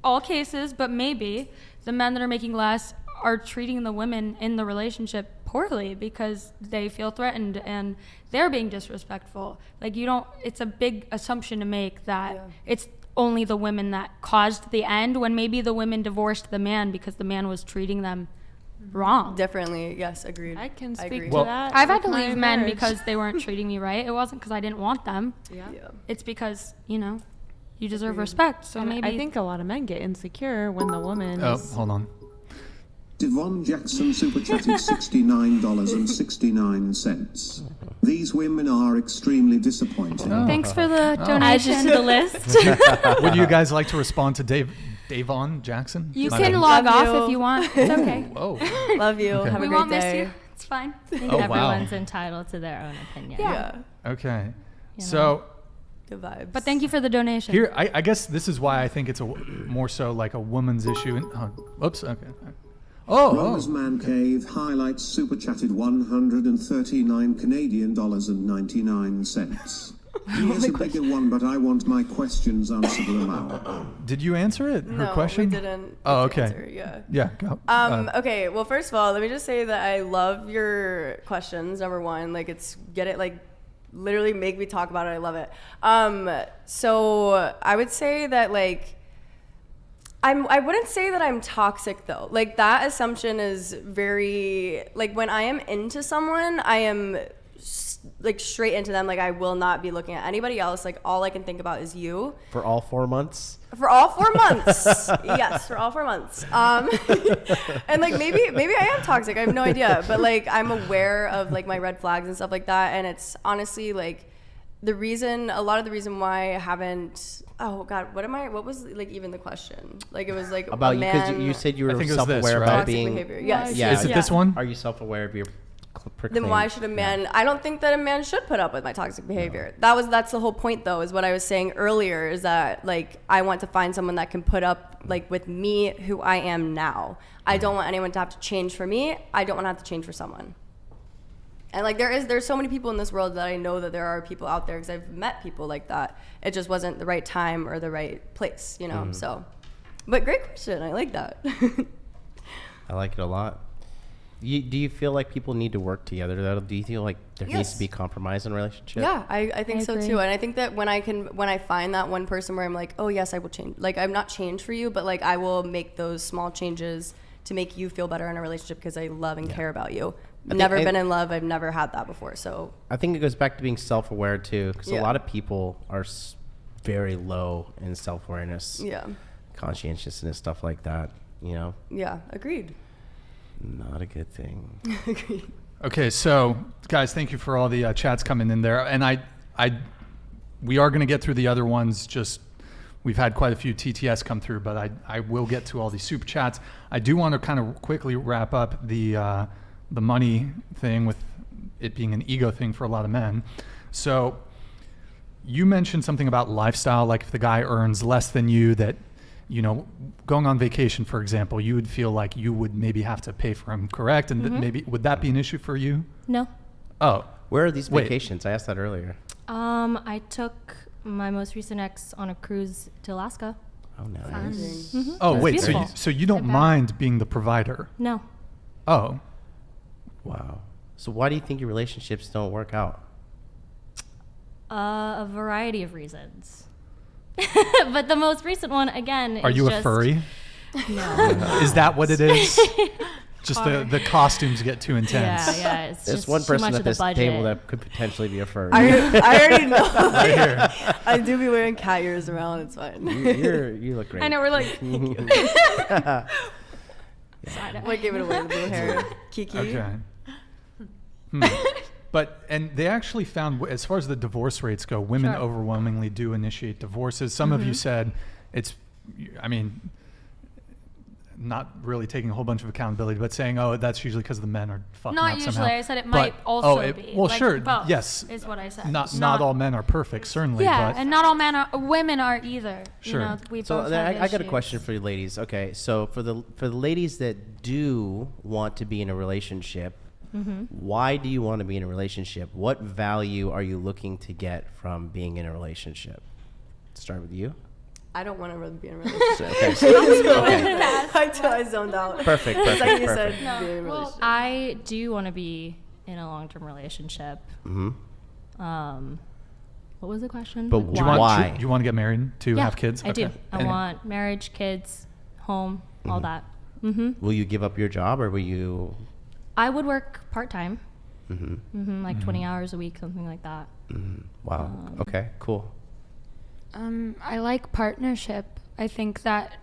all cases, but maybe the men that are making less are treating the women in the relationship poorly because they feel threatened and they're being disrespectful. Like, it's a big assumption to make that it's only the women that caused the end, when maybe the women divorced the man because the man was treating them wrong. Differently, yes, agreed. I can speak agree. to that. I've had to with my leave men marriage. because they weren't treating me right. It wasn't because I didn't want them. Yeah. It's because, you deserve respect. So And maybe I think a lot of men get insecure when the woman Oh, is... hold on. Devon Jackson super chatted $69.69. These women are extremely disappointing. Thanks for the donation. Add you to the list. Would you guys like to respond to Davon Jackson? You My can name. log Love off you. if you want. It's okay. Oh, Love you. Okay. Have a We great won't miss day. you. It's fine. I think Oh, wow. everyone's entitled to their own opinion. Yeah. okay. You So Good vibes. But thank you for the donation. here, I guess this is why I think it's more so like a woman's issue. Oops. Okay. Rollers Man Cave highlights super chatted 139 Canadian dollars and 99 cents. Here's a bigger one, but I want my questions answered now. Did you answer it? Her no, question? we didn't. Oh, get to okay. answer, yeah. Yeah. Go. Okay, well, first of all, let me just say that I love your questions, number one. Like, literally make me talk about it. I love it. So I would say that, like, I wouldn't say that I'm toxic, though. Like, that assumption is very, like, when I am into someone, I am like straight into them. Like, I will not be looking at anybody else. Like, all I can think about is you. For all 4 months? For all 4 months. Yes, for all 4 months. And like, maybe I am toxic. I have no idea. But like, I'm aware of like my red flags and stuff like that. And it's honestly like a lot of the reason why I haven't, oh God, what was like even the question? Like, it was like About a you, man, because you said you I were think it was this, self-aware right? about toxic being... behavior. Yes. Yeah. Is it this one? Are you self-aware of your Then why should a man, I don't think that a man should put up with my toxic behavior. That's the whole point, though, is what I was saying earlier, is that like, I want to find someone that can put up like with me, who I am now. I don't want anyone to have to change for me. I don't want to have to change for someone. And like, there's so many people in this world that I know that there are people out there, because I've met people like that. It just wasn't the right time or the right place, so. But great question. I like that. I like it a lot. Do you feel like people need to work together, though? Do you feel like there needs to be compromise in a relationship? Yeah, I think so agree. too. And I think that when I find that one person where I'm like, oh yes, I will change. Like, I'm not change for you, but like, I will make those small changes to make you feel better in a relationship because I love and care about you. Never been in love. I've never had that before. So I think it goes back to being self-aware, too, because Yeah. a lot of people are very low in self-awareness, yeah, conscientiousness, stuff like that, yeah, agreed. Not a good thing. Agreed. Okay, so guys, thank you for all the chats coming in there, and we are going to get through the other ones. Just we've had quite a few TTS come through, but I will get to all these super chats. I do want to kind of quickly wrap up the money thing, with it being an ego thing for a lot of men. So you mentioned something about lifestyle, like if the guy earns less than you, that going on vacation, for example, you would feel like you would maybe have to pay for him, correct? And maybe, would that be an issue for you? No. Oh. Where are these Wait. vacations? I asked that earlier. I took my most recent ex on a cruise to Alaska. Oh, nice. Amazing. Oh, It's wait, beautiful. so you don't mind being the provider? No. Oh. Wow. So why do you think your relationships don't work out? A variety of reasons. But the most recent one, again, Are is you a just, furry? No. Is that what it is? Just the costumes get too intense. Yeah, it's There's just one too person much at of the this budget. table that could potentially be a furry. I already know. Right here. I do be wearing cat ears around. It's fine. you look great. I know, we're like, What gave it away? The blue hair, Kiki. Okay. But, and they actually found, as far as the divorce rates go, women Sure. overwhelmingly do initiate divorces. Some of you said it's, not really taking a whole bunch of accountability, but saying, oh, that's usually because the men are fucking not up usually. somehow. I said it But- might also be. Well, like, sure, both yes. is what I said. Not all men are perfect, certainly. Yeah, but and not all women are either. Sure. We So both then have I got a issues. question for you ladies. Okay, so for the ladies that do want to be in a relationship, why do you want to be in a relationship? What value are you looking to get from being in a relationship? Start with you. I don't want to really be in a relationship. Okay. I zoned out. Perfect. It's like you Perfect. said, be in a relationship. I do want to be in a long-term relationship. Mhm. What was the question? But Like, Do you why? want, Why? do you want to get married to Yeah, have kids? I do. Okay. I And- want marriage, kids, home, all that. Hmm Will you give up your job, or will you? I would work part-time, Mm-hmm. like 20 hours a week, something like that. Wow. Okay. Cool. I like partnership. I think that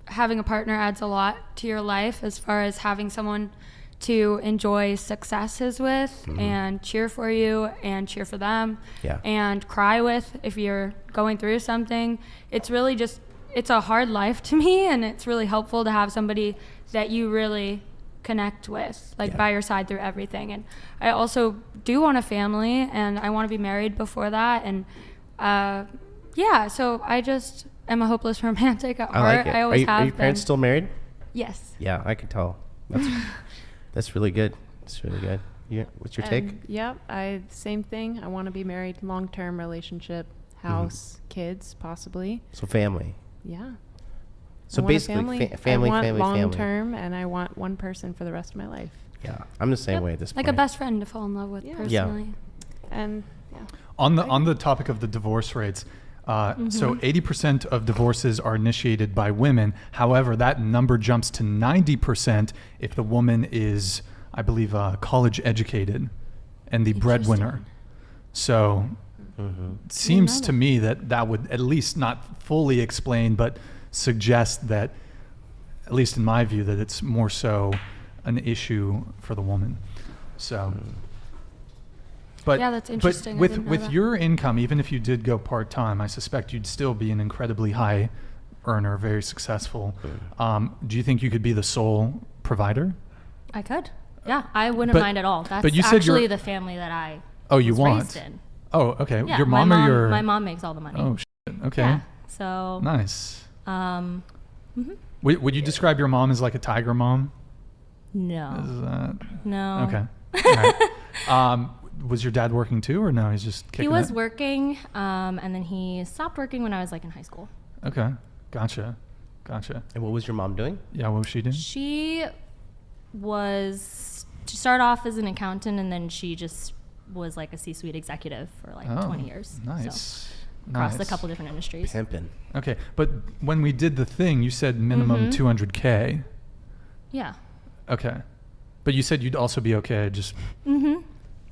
having a partner adds a lot to your life as far as having someone to enjoy successes with and cheer for you and cheer for them Yeah. and cry with if you're going through something. It's really just, it's a hard life to me, and it's really helpful to have somebody that you really connect with, like Yeah. by your side through everything. And I also do want a family, and I want to be married before that. And yeah, so I just am a hopeless romantic at I heart. like it. I always are have your parents been. still married? Yes. Yeah, I can tell. That's really good. That's really good. Yeah. What's your take? Yep. Same thing. I want to be married, long-term relationship, house, kids, possibly. So family. Yeah. So I want a basically, family. family, I want family, long family. term, and I want one person for the rest of my life. Yeah, I'm the same Yep. way at this Like point. a best friend to fall in love with Yeah. personally. And yeah. On the topic of the divorce rates, so 80% of divorces are initiated by women. However, that number jumps to 90% if the woman is, I believe, college educated and the breadwinner. So it seems to me that that would at least not fully explain, but suggest that, at least in my view, that it's more so an issue for the woman. So. But, Yeah, that's but interesting. I with didn't know with that. your income, even if you did go part time, I suspect you'd still be an incredibly high earner, very successful. Do you think you could be the sole provider? I could. Yeah, I wouldn't But- mind at all. That's but you said actually you're- the family that I Oh, you was want? raised in. Oh, okay. Yeah, Your mom my or your? my mom makes all the money. Oh, shit. Okay. Yeah. So Nice. um Would you describe your mom as like a tiger mom? no. Is that No. okay? All right. Was your dad working too, or no? He's just kicking He was it? working, and then he stopped working when I was like in high school. Okay. Gotcha. And what was your mom doing? Yeah. What was she doing? She started off as an accountant, and then she just was like a C-suite executive for like 20 years. Nice. So, across Nice. a couple different industries. Pimping. Okay, but when we did the thing, you said minimum 200K. Yeah. Okay, but you said you'd also be okay. Just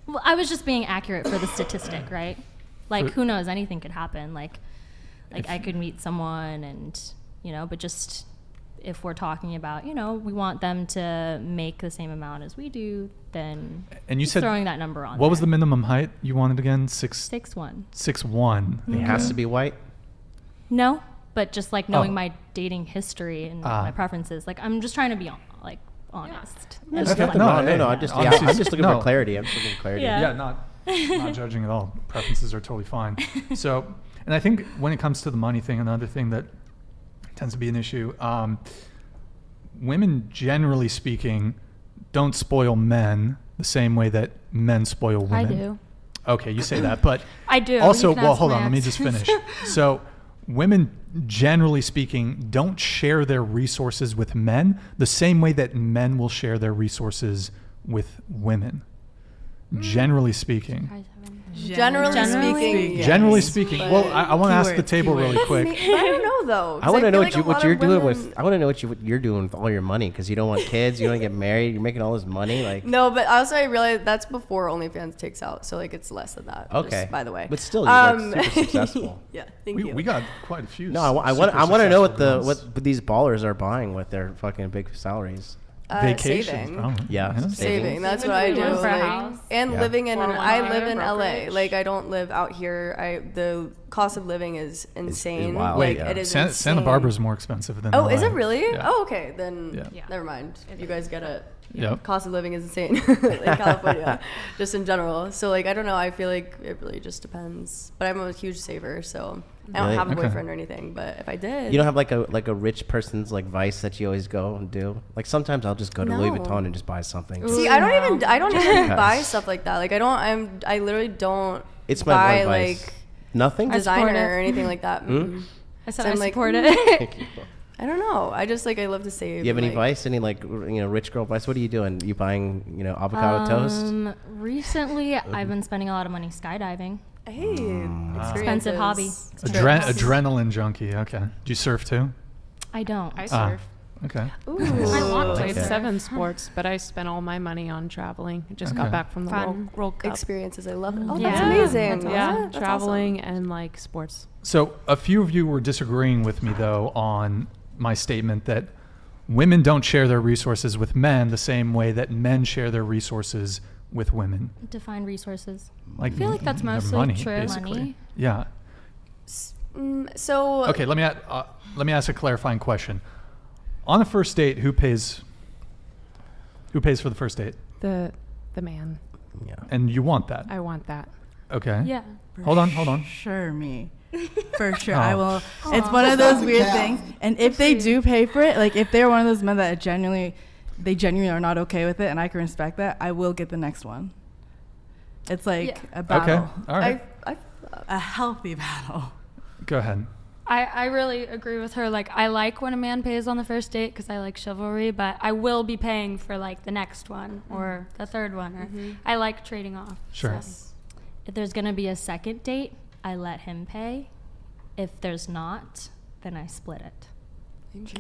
Well, I was just being accurate for the statistic, right? Like, For- who knows? Anything could happen. Like If- I could meet someone, and but just if we're talking about, we want them to make the same amount as we do, then and you just said throwing that number on. what was the there. minimum height you wanted again? 6'1". 6'1". It has to be white. No, but just like knowing Oh. my dating history and Ah. my preferences. Like, I'm just trying to be honest. I There's just feel nothing no, wrong. hey, No, I'm just honesty- I'm just looking no. for clarity. I'm just looking for clarity. Yeah. Yeah, not judging at all. Preferences are totally fine. So, and I think when it comes to the money thing, another thing that tends to be an issue, women, generally speaking, don't spoil men the same way that men spoil women. I do. Okay, you say that, but I do. also, You can well, ask hold my on, let me ex. just finish. So, women, generally speaking, don't share their resources with men the same way that men will share their resources with women. Generally speaking. Guys haven't- Generally speaking, yes. Generally speaking. But- Well, I want to ask the Keywords, table really keywords. quick. But I don't know though. 'cause I want to feel know like a what lot you're of doing women- with. I want to know what you're doing with all your money, because you don't want kids, you don't get married, you're making all this money. Like, No, but also I realized that's before OnlyFans takes out, so like it's less than that. okay, Just by the way, but still, you're like super successful. Yeah, thank We, you. we got quite a few. No, I super want to know what successful ones. what these ballers are buying with their fucking big salaries. Vacations, saving. probably. Yeah, Saving. savings. That's Even what I if do. we went for a like- house. and Yeah. living in, 401k I live in LA. brokerage. Like I don't live out here. The cost of living is insane. wild. Like Yeah. it is Santa insane. Barbara's more expensive than Oh, LA. is it really? Yeah. Oh, okay. Then Yeah. never mind. You guys get it. Yep. Cost of living is insane in California, just in general. So like I don't know. I feel like it really just depends. But I'm a huge saver, so I don't Really? have a Okay. boyfriend or anything. But if I did, You don't have like a rich person's like vice that you always go and do. Like sometimes I'll just go to Louis No. Vuitton and just buy something. see, I don't even Because- buy stuff like that. Like I literally don't It's my buy one vice. like Nothing. I support designer it. or anything like that. Hmm? I said So I I'm like, support it. Thank you. I don't know. I just like I love to save. Do you have any like, advice? Any like rich girl advice? What are you doing? You buying avocado toast? Recently, I've been spending a lot of money skydiving. Hey, Expensive hobby. Adrenaline junkie. Okay. Do you surf too? I don't. I surf. Okay. Ooh. I want to played surf. 7 sports, but I spent all my money on traveling. I just got Okay. back from the Fun. World Cup. Experiences. I love it. Oh, Yeah. that's amazing. That's Yeah, That's traveling and like sports. So a few of you were disagreeing with me though on my statement that women don't share their resources with men the same way that men share their resources with women. Define resources. Like I feel like that's their mostly money, true. basically. Money. Yeah. So Okay. Let me ask a clarifying question. On a first date, who pays for the first date? The man. Yeah. And you want that? I want that. Okay. Yeah. Hold on. Sure, me. For sure, Oh. I will. It's one of those weird things. And if they do pay for it, like if they're one of those men that genuinely are not okay with it, and I can respect that, I will get the next one. It's like Yeah. a battle, Okay. All right. a healthy battle. Go ahead. I really agree with her. Like, I like when a man pays on the first date because I like chivalry, but I will be paying for like the next one or the third one. Or I like trading off. Sure. So. If there's going to be a second date, I let him pay. If there's not, then I split it.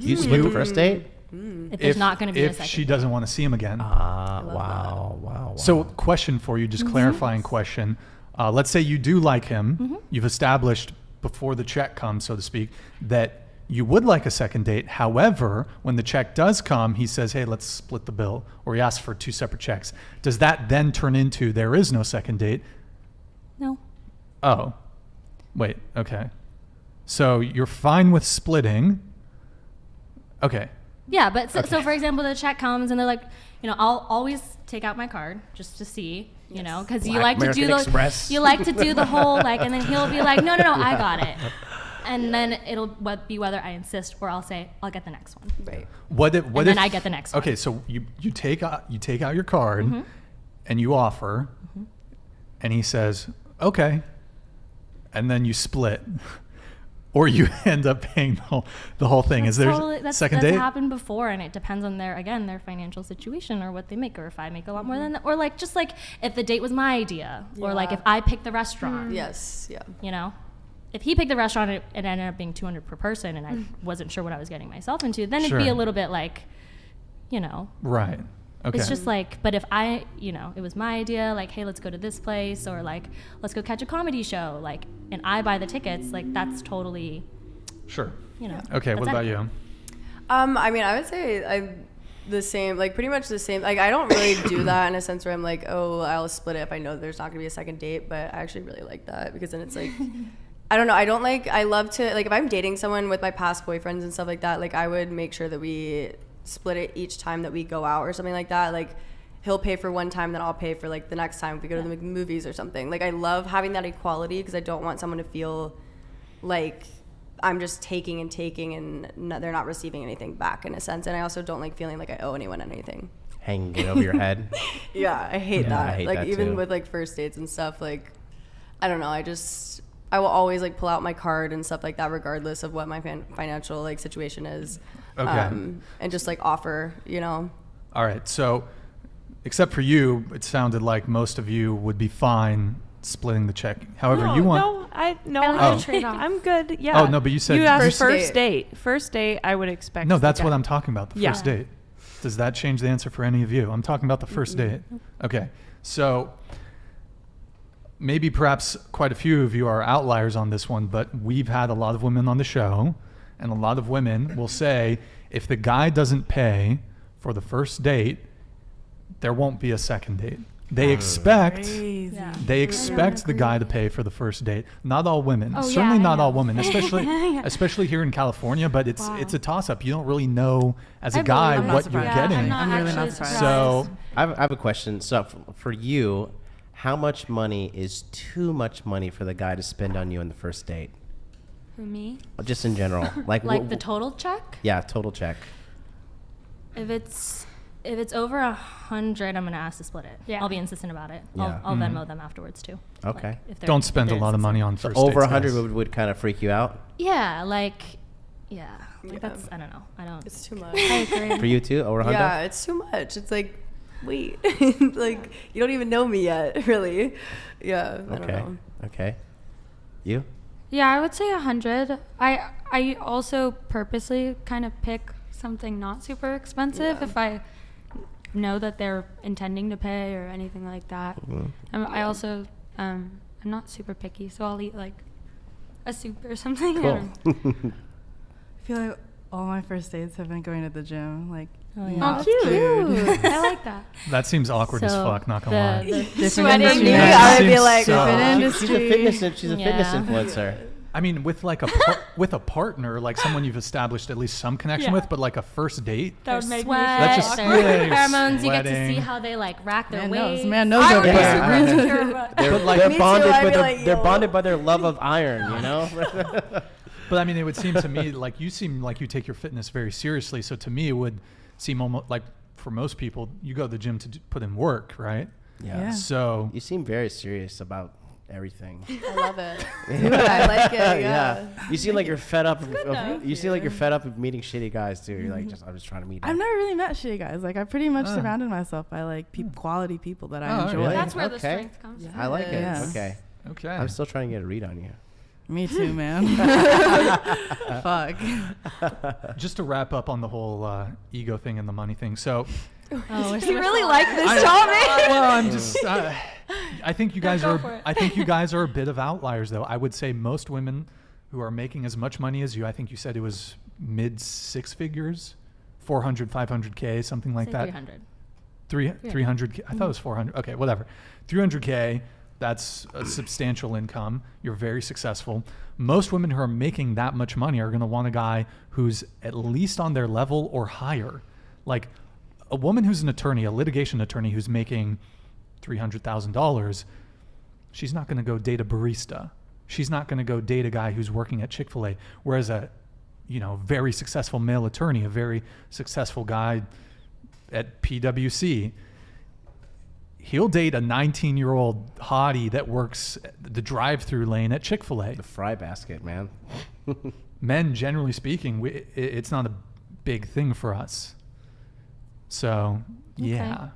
You split the first date? If there's not going to be a if second she date. doesn't want to see him again. Wow. So, question for you, just clarifying question. Let's say you do like him. You've established before the check comes, so to speak, that you would like a second date. However, when the check does come, he says, hey, let's split the bill, or he asks for 2 separate checks. Does that then turn into there is no second date? No. Oh, wait, okay. So you're fine with splitting. Okay. Yeah, but so, Okay. so for example, the check comes and they're like, I'll always take out my card just to see, because you Black like to do American Express. you like to do the whole and then he'll be like, no, I got it, and then it'll be whether I insist or I'll say I'll get the next one. Right. What if then I get the next one. Okay, so you take out your card and you offer, and he says okay, and then you split, or you end up paying the whole thing. Is there second that's date? happened before, and it depends on their financial situation or what they make, or if I make a lot more than that, or just if the date was my idea, or if I picked the restaurant. Yes. Yeah. If he picked the restaurant, it ended up being $200 per person, and I wasn't sure what I was getting myself into. Then it'd be Sure. a little bit Right. Okay. It's just but if I, it was my idea, hey, let's go to this place, or let's go catch a comedy show, and I buy the tickets, that's totally, sure. that's Okay. What about it. you? I mean, I would say the same, pretty much the same. I don't really do that in a sense where I'm like, oh, I'll split it if I know there's not gonna be a second date. But I actually really like that because then it's I don't know. I love to if I'm dating someone with my past boyfriends and stuff like that. I would make sure that we split it each time that we go out or something like that. He'll pay for one time, then I'll pay for the next time if we go to the movies or something. I love having that equality because I don't want someone to feel like I'm just taking and they're not receiving anything back in a sense. And I also don't like feeling like I owe anyone anything. Hanging it over your head. Yeah, I hate Yeah, that. I hate that Even too. with first dates and stuff, I don't know. I will always pull out my card and stuff like that, regardless of what my financial situation is. Okay. And just offer, All right. So, except for you, it sounded like most of you would be fine splitting the check. However, you want. I like Oh. to trade off. I'm good. Yeah. Oh, no, but you said you asked First first date. date. First date, I would expect. No, the that's guy- what I'm talking about. The Yeah. first date. Does that change the answer for any of you? I'm talking about the first date. Okay. So maybe perhaps quite a few of you are outliers on this one, but we've had a lot of women on the show, and a lot of women will say if the guy doesn't pay for the first date, there won't be a second date. They expect Crazy. Yeah. they expect the guy to pay for the first date. Not all women. Oh, yeah, Certainly I not all know. women, especially here in California, but it's Wow. it's a toss up. You don't really know as a I guy believe it. what I'm you're not getting. I'm not I'm really not actually surprised. So I have a question. So for you, how much money is too much money for the guy to spend on you on the first date? For me, Just in general. the total check. Yeah, total check. if it's If it's over 100, I'm gonna ask to split it. Yeah. I'll be insistent about it. Yeah. I'll Venmo them afterwards too. Okay. Like, if they're- Don't if spend a they're lot of money insistent. on first Over dates, 100 guys. would kind of freak you out. Yeah, like Yeah. that's I don't know. I don't. It's too much. I agree. For you too, over 100. Yeah, it's too much. It's like, wait, like you don't even know me yet, really. Yeah, I don't Okay. know. Okay. You? Yeah, I would say 100. I also purposely kind of pick something not super expensive Yeah. if I know that they're intending to pay or anything like that. I also I'm not super picky, so I'll eat like a soup or something. I Cool. don't know. I feel like all my first dates have been going to the gym. Like, Oh, not cute. food. I like that. That seems awkward as So fuck, not gonna lie. Different Sweating. industry. Yeah, I would be Seems like, so- Different She's a industry. fitness. She's a fitness Yeah. influencer. I mean, with like with a partner, like someone you've established at least some connection Yeah. with, but like a first date, That would make sweat, me That's just- their yeah, hormones. You get to see sweating. how they like rack their Man weight. knows. Man knows I over would be there. Yeah. super insecure, but They're, But, like- they're Me too, bonded I'd by be their, like, they're yo. bonded by their love of iron. You know. but I mean, it would seem to me like you seem like you take your fitness very seriously. So to me, it would seem almost like for most people, you go to the gym to put in work, right? Yeah. So You seem very serious about everything. I love it. I like it. Yeah. You seem like you're fed up. though. You seem like you're fed up of meeting shitty guys too. You're like, I'm just trying to meet. I've them. never really met shitty guys. Like, I pretty much Ah. surrounded myself by like quality people that I Oh, enjoy. really? that's where the Okay. strength comes from. I like it. Yeah. Okay. okay. I'm still trying to get a read on you. Me too, man. Fuck. Just to wrap up on the whole ego thing and the money thing. So Oh, You really like this topic? well, I'm just. I think you guys Go are. for it. I think you guys are a bit of outliers, though. I would say most women who are making as much money as you. I think you said it was mid six figures, 400, 500K, something like that. 300. 300K. I thought it was 400. Okay, whatever. 300K. That's a substantial income. You're very successful. Most women who are making that much money are going to want a guy who's at least on their level or higher. Like a woman who's an attorney, a litigation attorney who's making $300,000, she's not going to go date a barista. She's not going to go date a guy who's working at Chick-fil-A. Whereas a, very successful male attorney, a very successful guy at PwC, he'll date a 19-year-old hottie that works the drive-through lane at Chick-fil-A. The fry basket, man. Men, generally speaking, it's not a big thing for us. So, yeah.